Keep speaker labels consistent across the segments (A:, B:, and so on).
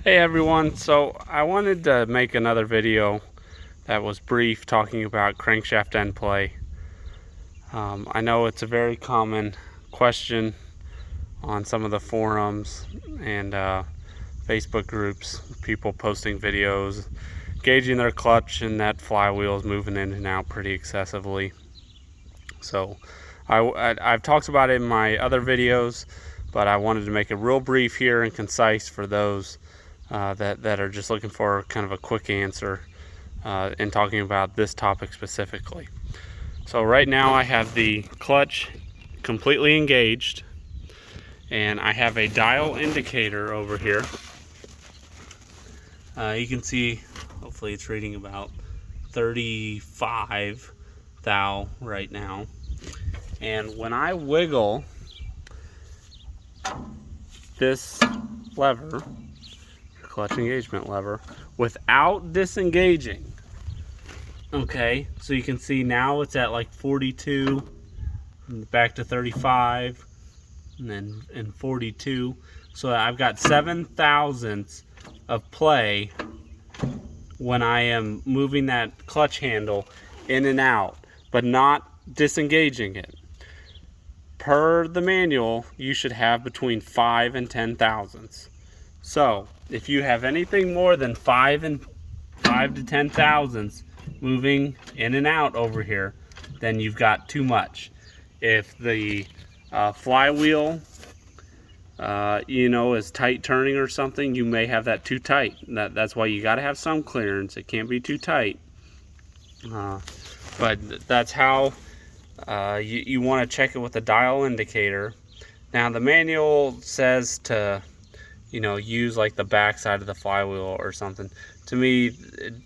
A: Hey everyone, so I wanted to make another video that was brief talking about crankshaft end play. I know it's a very common question on some of the forums and Facebook groups, people posting videos, gauging their clutch and that flywheel is moving in and out pretty excessively. So I've talked about it in my other videos, but I wanted to make it real brief here and concise for those that are just looking for kind of a quick answer in talking about this topic specifically. So right now I have the clutch completely engaged, and I have a dial indicator over here. You can see, hopefully it's reading about 35 thou right now. And when I wiggle this lever, clutch engagement lever, without disengaging, okay, so you can see now it's at like 42, back to 35, and then in 42. So I've got 7 thousandths of play when I am moving that clutch handle in and out, but not disengaging it. Per the manual, you should have between 5 and 10 thousandths. So if you have anything more than 5 to 10 thousandths moving in and out over here, then you've got too much. If the flywheel is tight turning or something, you may have that too tight. That's why you got to have some clearance. It can't be too tight. But that's how you want to check it with the dial indicator. Now the manual says to use like the back side of the flywheel or something. To me,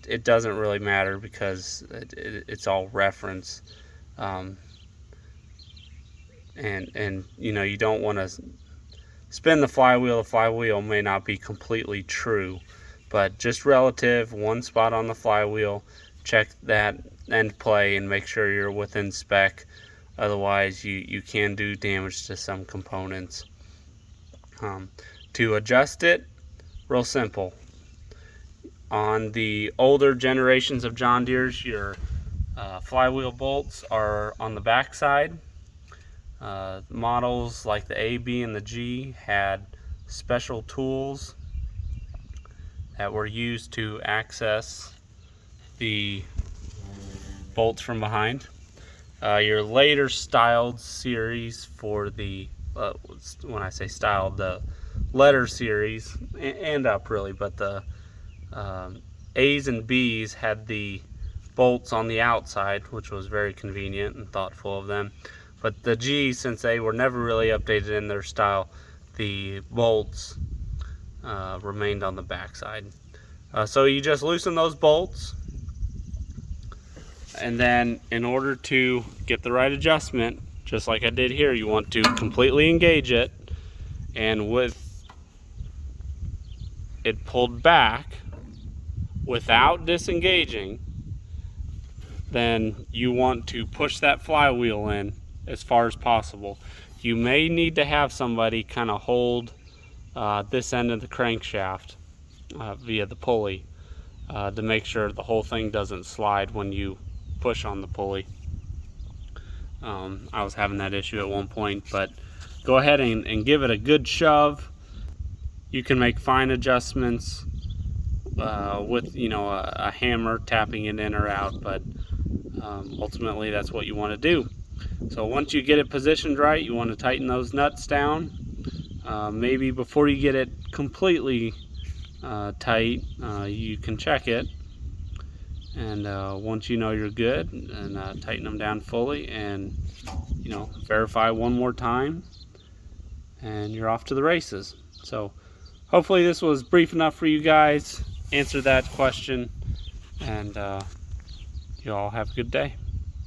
A: it doesn't really matter because it's all reference. And you don't want to spin the flywheel. The flywheel may not be completely true, but just relative, one spot on the flywheel, check that end play and make sure you're within spec. Otherwise you can do damage to some components. To adjust it, real simple. On the older generations of John Deere's, your flywheel bolts are on the back side. Models like the A, B, and the G had special tools that were used to access the bolts from behind. Your later styled series for the, when I say styled, the letter series and up really, but the A's and B's had the bolts on the outside, which was very convenient and thoughtful of them. But the G's, since they were never really updated in their style, the bolts remained on the back side. So you just loosen those bolts, and then in order to get the right adjustment, just like I did here, you want to completely engage it, and with it pulled back without disengaging, then you want to push that flywheel in as far as possible. You may need to have somebody kind of hold this end of the crankshaft via the pulley to make sure the whole thing doesn't slide when you push on the pulley. I was having that issue at one point, but go ahead and give it a good shove. You can make fine adjustments with a hammer tapping it in or out, but ultimately that's what you want to do. So once you get it positioned right, you want to tighten those nuts down. Maybe before you get it completely tight, you can check it, and once you know you're good, and tighten them down fully, and verify one more time, and you're off to the races. So hopefully this was brief enough for you guys, answer that question, and you all have a good day.